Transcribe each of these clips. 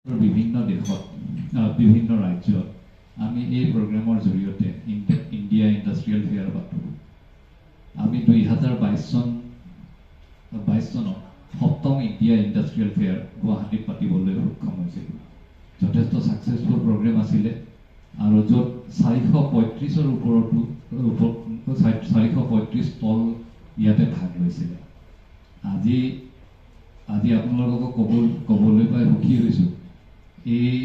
বিভিন্ন দেশত বিভিন্ন ৰাজ্যত আমি এই প্ৰগ্ৰামৰ জৰিয়তে ইণ্ডিয়া ইণ্ডাষ্ট্ৰিয়েল ফেয়াৰ পাতোঁ। আমি 2022 চনত সপ্তম ইণ্ডিয়া ইণ্ডাষ্ট্ৰিয়েল ফেয়াৰ গুৱাহাটীত পাতিবলৈ সক্ষম হৈছিলোঁ। যথেষ্ট ছাকচেছফুল প্ৰগ্ৰেম আছিলে আৰু য'ত 435ৰ ওপৰতো 435 ষ্টল ইয়াতে ভাগ লৈছিলে। আজি আপোনালোকক ক'বলৈ পাই সুখী হৈছোঁ, এই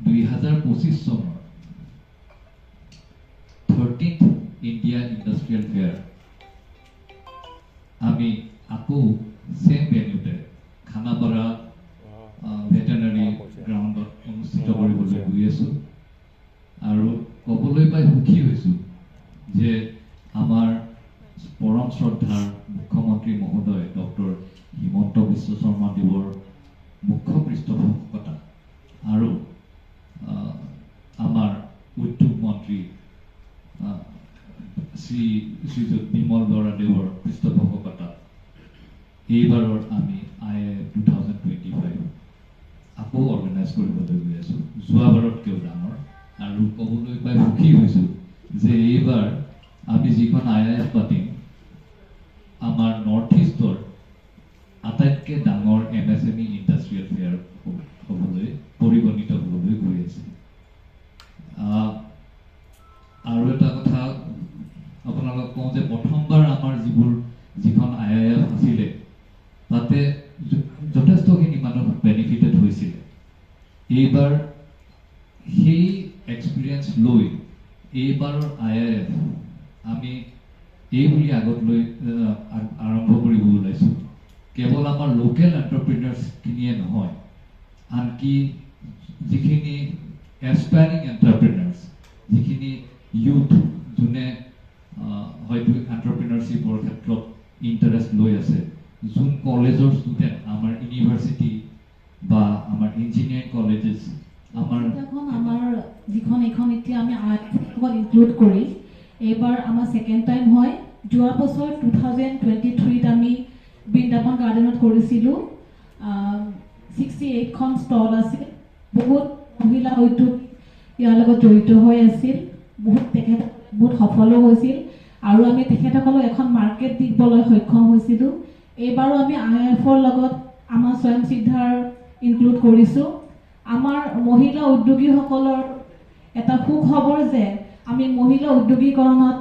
2025 চনৰ 13th ইণ্ডিয়া ইণ্ডাষ্ট্ৰিয়েল ফেয়াৰ আমি আকৌ চেম ভেন্যুতে খানাপাৰা ভেটেনাৰী গ্ৰাউণ্ডত অনুষ্ঠিত কৰিবলৈ গৈ আছোঁ। আৰু ক'বলৈ পাই সুখী হৈছোঁ যে আমাৰ পৰম শ্ৰদ্ধাৰ মুখ্যমন্ত্ৰী মহোদয় ডক্টৰ হিমন্ত বিশ্ব শৰ্মা দেৱৰ মুখ্য পৃষ্ঠপোষকতা আৰু আমাৰ উদ্যোগ মন্ত্ৰী শ্ৰীযুত বিমল বৰা দেৱৰ পৃষ্ঠপোষকতাত এইবাৰৰ আমি IIF 2025 আকৌ অৰ্গেনাইজ কৰিবলৈ গৈ আছোঁ, যোৱাবাৰতকৈও ডাঙৰ। আৰু ক'বলৈ পাই সুখী হৈছোঁ যে এইবাৰ আমি যিখন IIF পাতিম আমাৰ নৰ্থ ইষ্টৰ আটাইতকৈ ডাঙৰ MSME ইণ্ডাষ্ট্ৰিয়েল ফেয়াৰ পৰিগণিত হ'বলৈ গৈ আছে। আৰু এটা কথা আপোনালোকক কওঁ যে প্ৰথমবাৰ আমাৰ যিখন IIF আছিলে তাতে যথেষ্টখিনি মানুহ বেনিফিটেড হৈছিলে। এইবাৰ সেই এক্সপিৰিয়েঞ্চ লৈ এইবাৰৰ IIF আমি এই বুলি আগত লৈ আৰম্ভ কৰিব ওলাইছোঁ। কেৱল আমাৰ লোকেল এণ্টাৰপ্ৰিনাৰ্ছখিনিয়ে নহয়, আনকি যিখিনি এছপায়াৰিং এণ্টাৰপ্ৰিনাৰ্ছ, যিখিনি ইউথ যোনে হয়তো এণ্টাৰপ্ৰিনাৰশ্বিপৰ ক্ষেত্ৰত ইণ্টাৰেষ্ট লৈ আছে, যোন কলেজৰ ষ্টুডেণ্ট আমাৰ ইউনিভাৰ্চিটি বা আমাৰ ইঞ্জিনিয়াৰিং কলেজেছ আমাৰ যিখন এইখন এতিয়া আমি IIF ইনক্লুড কৰি এইবাৰ আমাৰ ছেকেণ্ড টাইম হয়। যোৱা বছৰ 2023ত আমি বৃন্দাবন গাৰ্ডেনত কৰিছিলোঁ। 68খন ষ্টল আছিল, বহুত মহিলা উদ্যোগ ইয়াৰ লগত জড়িত হৈ আছিল, বহুত সফলো হৈছিল আৰু আমি তেখেতসকলক এখন মাৰ্কেট দিবলৈ সক্ষম হৈছিলোঁ। এইবাৰো আমি IIFৰ লগত আমাৰ স্বয়ং সিদ্ধাৰ ইনক্লুড কৰিছোঁ। আমাৰ মহিলা উদ্যোগীসকলৰ এটা সুখবৰ যে আমি মহিলা উদ্যোগীকৰণত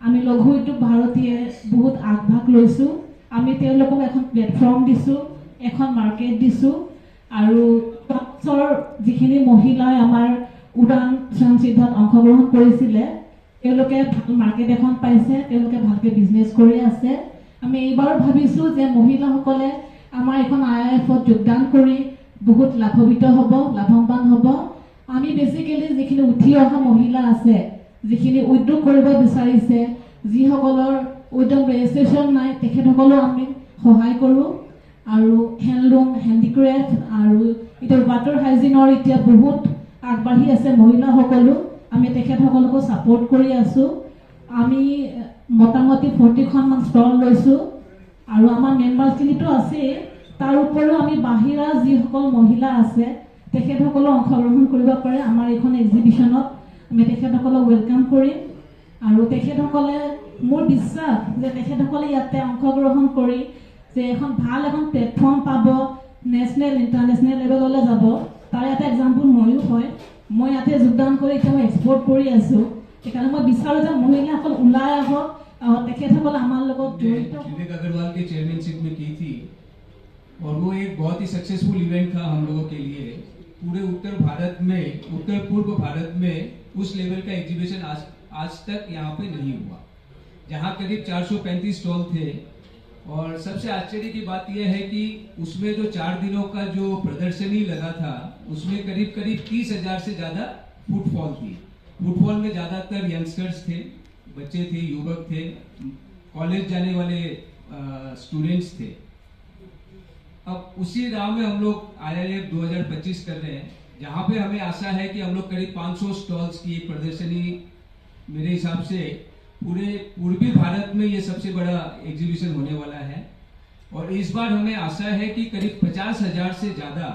আমি লঘু উদ্যোগ ভাৰতীয়ে বহুত আগভাগ লৈছোঁ। আমি তেওঁলোকক এখন প্লেটফৰ্ম দিছোঁ, এখন মাৰ্কেট দিছোঁ আৰু বছৰ যিখিনি মহিলাই আমাৰ উড়ান স্বয়ং সিদ্ধাত অংশগ্ৰহণ কৰিছিলে তেওঁলোকে ভাল মাৰ্কেট এখন পাইছে, তেওঁলোকে ভালকৈ বিজনেছ কৰি আছে। আমি এইবাৰ ভাবিছোঁ যে মহিলাসকলে আমাৰ এখন IIFত যোগদান কৰি বহুত লাভৱান হ'ব। আমি বেচিকেলি যিখিনি উঠি অহা মহিলা আছে, যিখিনি উদ্যোগ কৰিব বিচাৰিছে, যিসকলৰ উদ্যোগ ৰেজিষ্ট্ৰেশ্যন নাই, তেখেতসকলক আমি সহায় কৰোঁ। আৰু হেণ্ডলুম, হেণ্ডিক্ৰাফ্ট আৰু এতিয়া ৱাটাৰ হাইজিনৰ এতিয়া বহুত আগবাঢ়ি আছে মহিলাসকলো, আমি তেখেতসকলকো ছাপোৰ্ট কৰি আছোঁ। আমি মোটামুটি 40খনমান ষ্টল লৈছোঁ আৰু আমাৰ মেম্বাৰছখিনিতো আছেই, তাৰ উপৰিও আমি বাহিৰা যিসকল মহিলা আছে তেখেতসকলক অংশগ্ৰহণ কৰিব পাৰে আমাৰ এইখন এক্সিবিশ্যনত। আমি তেখেতসকলক ৱেলকাম কৰিম আৰু তেখেতসকলে মোৰ বিশ্বাস যে তেখেতসকলে ইয়াতে অংশগ্ৰহণ কৰি যে এখন প্লেটফৰ্ম পাব, নেশ্যনেল ইণ্টাৰনেশ্যনেল লেভেললৈ যাব। তাৰ এটা এক্সাম্পল ময়ো হয়, মই ইয়াতে যোগদান কৰি এতিয়া মই এক্সপৰ্ট কৰি আছোঁ। সেইকাৰণে মই বিচাৰোঁ যে মহিলাসকল ওলাই আহক, তেখেতসকল আমাৰ লগত জড়িত। विवेक अग्रवाल के चेयरमैनशिप में की थी और वो एक बहुत ही सक्सेसफुल इवेंट था हम लोगों के लिए। पूरे उत्तर पूर्व भारत में उस लेवल का एग्जीबिशन आज तक यहाँ पे नहीं हुआ, जहाँ करीब 435 स्टॉल थे। और सबसे आश्चर्य की बात यह है कि उसमें जो 4 दिनों का जो प्रदर्शनी लगा था उसमें करीब 30,000 से ज़्यादा फुटफॉल थी। फुटफॉल में ज़्यादातर यंगस्टर्स थे, बच्चे थे, युवक थे, कॉलेज जाने वाले स्टूडेंट्स थे। अब उसी राह में हम लोग IIF 2025 कर रहे हैं, जहाँ पे हमें आशा है कि हम लोग करीब 500 स्टॉल्स की एक प्रदर्शनी, मेरे हिसाब से पूरे पूर्वी भारत में ये सबसे बड़ा एग्जीबिशन होने वाला है। और इस बार हमें आशा है कि करीब 50,000 से ज़्यादा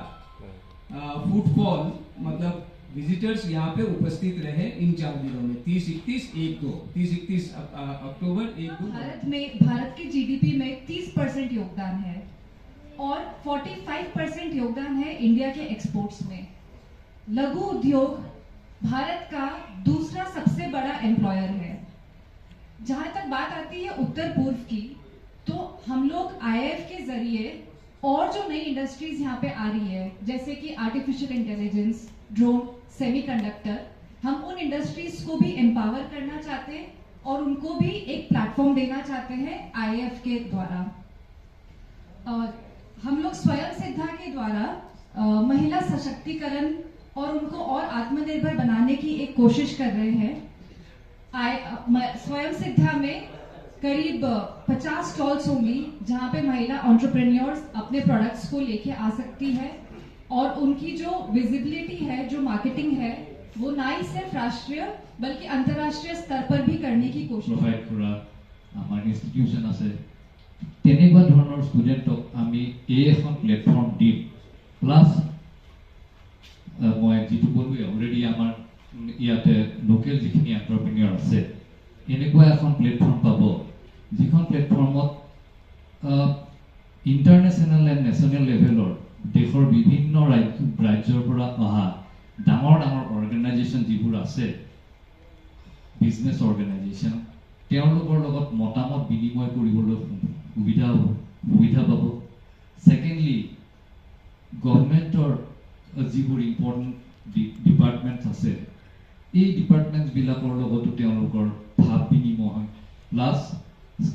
फुटफॉल मतलब विजिटर्स यहाँ पे उपस्थित रहे इन 4 दिनों में 30-31 अक्टूबर 1-2 भारत के जीडीपी में 30% योगदान है और 45% योगदान है इंडिया के एक्सपोर्ट्स में। लघु उद्योग भारत का दूसरा सबसे बड़ा एम्प्लॉयर है। जहां तक बात आती है उत्तर पूर्व की, तो हम लोग आईआईएफ के जरिए और जो नई इंडस्ट्रीज यहाँ पे आ रही है, जैसे कि आर्टिफिशियल इंटेलिजेंस, ड्रोन, सेमीकंडक्टर, हम उन इंडस्ट्रीज को भी एम्पावर करना चाहते हैं और उनको भी एक प्लेटफॉर्म देना चाहते हैं आईआईएफ के द्वारा। हम लोग स्वयं सिद्धा के द्वारा महिला सशक्तिकरण और उनको और आत्मनिर्भर बनाने की एक कोशिश कर रहे हैं। स्वयं सिद्धा में करीब 50 स्टॉल्स होंगी जहां पे महिला एंटरप्रेन्योर्स अपने प्रोडक्ट्स को लेके आ सकती है और उनकी जो विजिबिलिटी है, जो मार्केटिंग है, वो ना ही सिर्फ राष्ट्रीय बल्कि अंतर्राष्ट्रीय स्तर पर भी करने की कोशिश प्रोवाइड करा आमार इंस्टिट्यूशन আছে তেনেকুৱা ধৰণৰ ষ্টুডেণ্টক আমি এখন প্লেটফৰ্ম দিম প্লাছ মই যেটো বলবো অলৰেডি আমাৰ ইয়াতে লোকেল যিখিনি এণ্টাৰপ্ৰেনিয়ৰ আছে এনেকুৱা এখন প্লেটফৰ্ম পাব যিখন প্লেটফৰ্মত ইণ্টাৰনেশ্যনেল এণ্ড নেশ্যনেল লেভেলৰ দেশৰ বিভিন্ন ৰাজ্যৰ পৰা অহা ডাঙৰ ডাঙৰ অৰ্গেনাইজেশ্যন যিবোৰ আছে বিজনেছ অৰ্গেনাইজেশ্যন তেওঁলোকৰ লগত মতামত বিনিময় কৰিবলৈ সুবিধা পাব। সেকেন্ডলি গভৰ্ণমেণ্টৰ যিবোৰ ইম্পৰ্টেণ্ট ডিপাৰ্টমেণ্টছ আছে এই ডিপাৰ্টমেণ্টছবিলাকৰ লগতো তেওঁলোকৰ ভাৱ বিনিময় হয় প্লাছ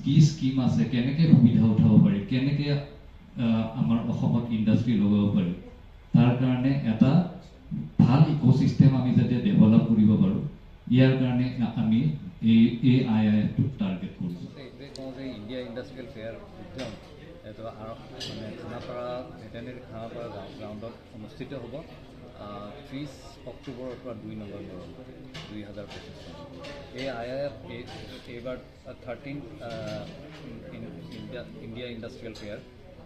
কি স্কিম আছে কেনেকৈ সুবিধা উঠাব পাৰি কেনেকৈ আমাৰ অসমত ইণ্ডাষ্ট্ৰী লগাব পাৰি তাৰ কাৰণে এটা ভাল ইক'চিষ্টেম আমি যাতে ডেভেলপ কৰিব পাৰোঁ ইয়াৰ কাৰণে আমি এই আইআইএফটো টাৰ্গেট কৰিছোঁ। ইন্ডিয়া ইন্ডাষ্ট্ৰিয়েল ফেয়াৰ উদ্যম এইটো মানে খানাপাৰা ভেটেনেৰী খানাপাৰা গ্ৰাউণ্ডত অনুষ্ঠিত হ'ব 30 অক্টোবৰৰ পৰা 2 নৱেম্বৰ 2025 চন। এই আইআইএফ এইবাৰ 13 ইণ্ডিয়া ইণ্ডাষ্ট্ৰিয়েল ফেয়াৰ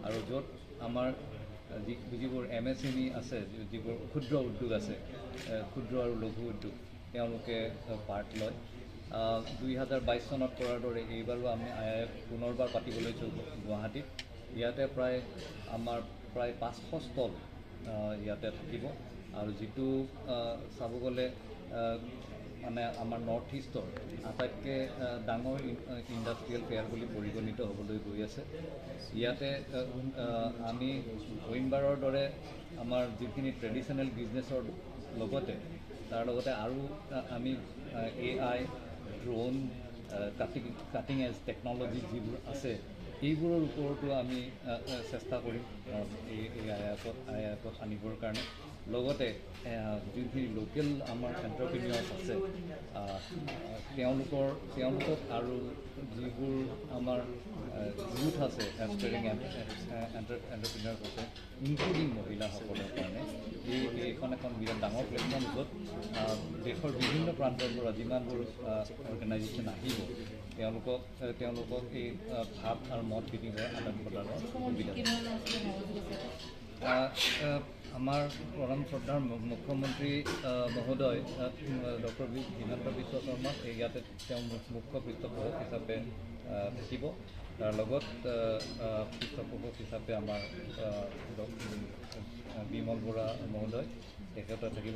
আৰু য'ত আমাৰ যিবোৰ MSME আছে, যিবোৰ ক্ষুদ্ৰ উদ্যোগ আছে, ক্ষুদ্ৰ আৰু লঘু উদ্যোগ, তেওঁলোকে পাৰ্ট লয়। 2022 চনত কৰাৰ দৰে এইবাৰো আমি আইআইএফ পুনৰবাৰ পাতিবলৈ গুৱাহাটীত। ইয়াতে আমাৰ প্ৰায় 500 ষ্টল ইয়াতে থাকিব আৰু যিটো চাব গ'লে মানে আমাৰ নৰ্থ ইষ্টৰ আটাইতকৈ ডাঙৰ ইণ্ডাষ্ট্ৰিয়েল ফেয়াৰ বুলি পৰিগণিত হ'বলৈ গৈ আছে। ইয়াতে আমি অইনবাৰৰ দৰে আমাৰ যিখিনি ট্ৰেডিশ্যনেল বিজনেছৰ লগতে তাৰ লগতে আৰু আমি AI, drone, cutting edge technology যিবোৰ আছে এইবোৰৰ ওপৰতো আমি চেষ্টা কৰিম এই আইআইএফত আনিবৰ কাৰণে। লগতে যিখিনি লোকেল আমাৰ এণ্টাৰপ্ৰিনিয়ৰ্ছ আছে তেওঁলোকক আৰু যিবোৰ আমাৰ ইউথ আছে এছপাইৰিং এণ্টাৰপ্ৰিনিয়ৰ্ছ আছে ইনক্লুডিং মহিলাসকলৰ কাৰণে এইখন এখন বিৰাট ডাঙৰ প্লেটফৰ্ম য'ত দেশৰ বিভিন্ন প্ৰান্তৰ পৰা যিমানবোৰ অৰ্গেনাইজেশ্যন আহিব তেওঁলোকক এই ভাৱ আৰু মত বিনিময় আদান প্ৰদানৰ সুবিধা আমাৰ পৰম শ্ৰদ্ধাৰ মুখ্যমন্ত্ৰী মহোদয় ডক্টৰ হিমন্ত বিশ্ব শৰ্মা ইয়াতে তেওঁ মুখ্য পৃষ্ঠপোষক হিচাপে থাকিব। তাৰ লগত পৃষ্ঠপোষক হিচাপে আমাৰ বিমল বৰা মহোদয় তেখেত থাকিব।